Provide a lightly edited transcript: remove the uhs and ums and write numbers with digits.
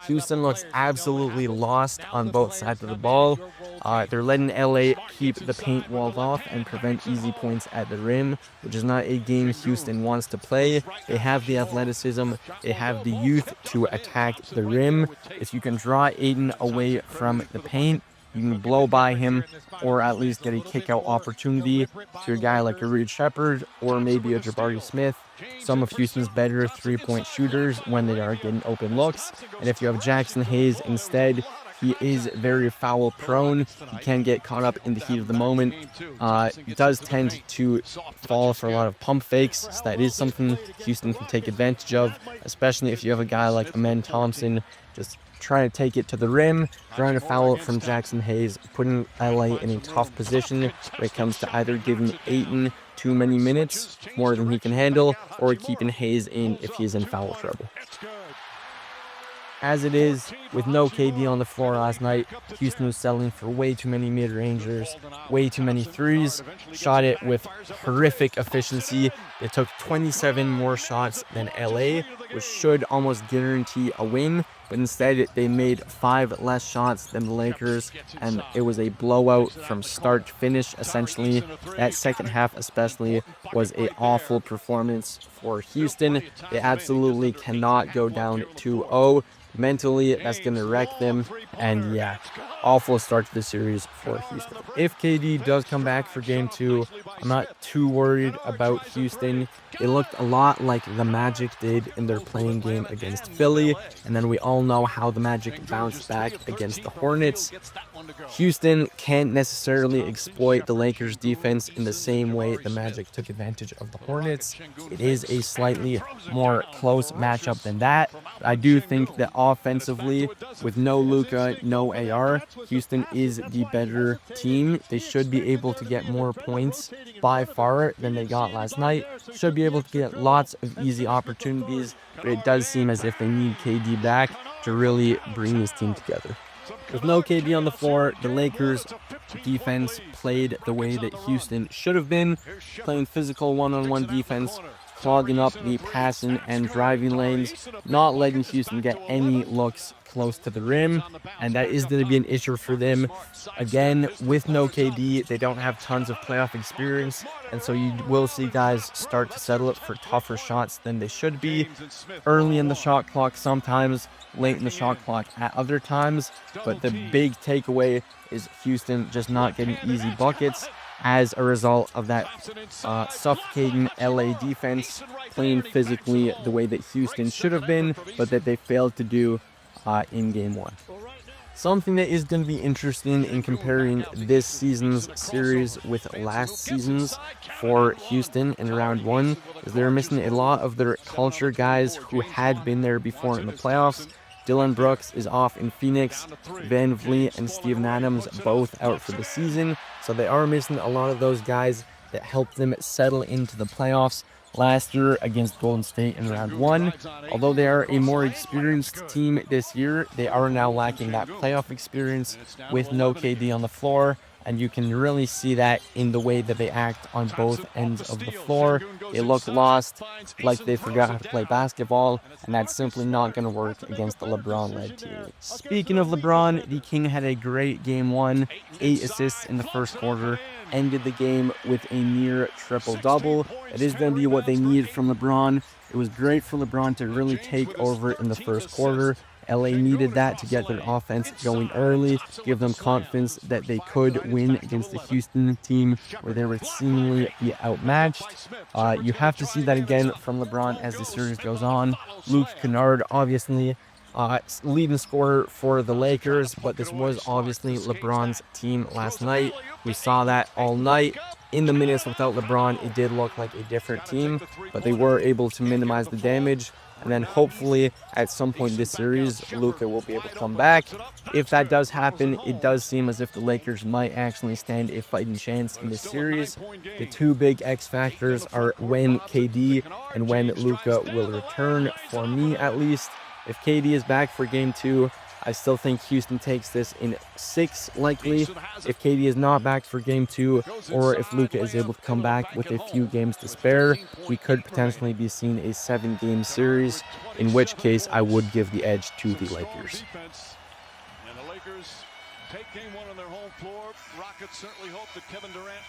Houston looks absolutely lost on both sides of the ball. They're letting LA keep the paint walled off and prevent easy points at the rim, which is not a game Houston wants to play. They have the athleticism, they have the youth to attack the rim. If you can draw Ayton away from the paint, you can blow by him or at least get a kick-out opportunity to a guy like a Reed Shepherd or maybe a Jabari Smith. Some of Houston's better three-point shooters when they are getting open looks. And if you have Jackson Hayes instead, he is very foul prone. He can get caught up in the heat of the moment. He does tend to fall for a lot of pump fakes. So that is something Houston can take advantage of, especially if you have a guy like Amen Thompson just trying to take it to the rim, trying to foul from Jackson Hayes, putting LA in a tough position when it comes to either giving Ayton too many minutes, more than he can handle, or keeping Hayes in if he's in foul trouble. As it is, with no KD on the floor last night, Houston was settling for way too many mid-rangers, way too many threes, shot it with horrific efficiency. They took 27 more shots than LA, which should almost guarantee a win, but instead they made 5 less shots than the Lakers, and it was a blowout from start to finish, essentially. That second half especially was an awful performance for Houston. They absolutely cannot go down 2-0. Mentally, that's going to wreck them, and yeah, awful start to the series for Houston. If KD does come back for game 2, I'm not too worried about Houston. It looked a lot like the Magic did in their playing game against Philly, and then we all know how the Magic bounced back against the Hornets. Houston can't necessarily exploit the Lakers' defense in the same way the Magic took advantage of the Hornets. It is a slightly more close matchup than that. But I do think that offensively, with no Luka, no AR, Houston is the better team. They should be able to get more points by far than they got last night. Should be able to get lots of easy opportunities, but it does seem as if they need KD back to really bring this team together. With no KD on the floor, the Lakers' defense played the way that Houston should have been, playing physical one-on-one defense, clogging up the passing and driving lanes, not letting Houston get any looks close to the rim, and that is going to be an issue for them. Again, with no KD, they don't have tons of playoff experience, and so you will see guys start to settle it for tougher shots than they should be. Early in the shot clock sometimes, late in the shot clock at other times, but the big takeaway is Houston just not getting easy buckets as a result of that suffocating LA defense playing physically the way that Houston should have been, but that they failed to do in game 1. Something that is going to be interesting in comparing this season's series with last season's for Houston in round 1 is they're missing a lot of their culture guys who had been there before in the playoffs. Dylan Brooks is off in Phoenix, Van Vliet and Steven Adams both out for the season, so they are missing a lot of those guys that helped them settle into the playoffs last year against Golden State in round 1. Although they are a more experienced team this year, they are now lacking that playoff experience with no KD on the floor, and you can really see that in the way that they act on both ends of the floor. They look lost, like they forgot how to play basketball, and that's simply not going to work against the LeBron-led team. Speaking of LeBron, the King had a great game 1, 8 assists in the first quarter, ended the game with a near triple-double. It is going to be what they need from LeBron. It was great for LeBron to really take over in the first quarter. LA needed that to get their offense going early, give them confidence that they could win against the Houston team where they would seemingly be outmatched. You have to see that again from LeBron as the series goes on. Luke Kennard, obviously, leading scorer for the Lakers, but this was obviously LeBron's team last night. We saw that all night. In the minutes without LeBron, it did look like a different team, but they were able to minimize the damage. And then hopefully at some point in this series, Luka will be able to come back. If that does happen, it does seem as if the Lakers might actually stand a fighting chance in this series. The two big X factors are when KD and when Luka will return, for me at least. If KD is back for game 2, I still think Houston takes this in 6 likely. If KD is not back for game 2, or if Luka is able to come back with a few games to spare, we could potentially be seeing a 7-game series, in which case I would give the edge to the Lakers. And the Lakers take game 1 on their home floor. Rockets certainly hope that Kevin Durant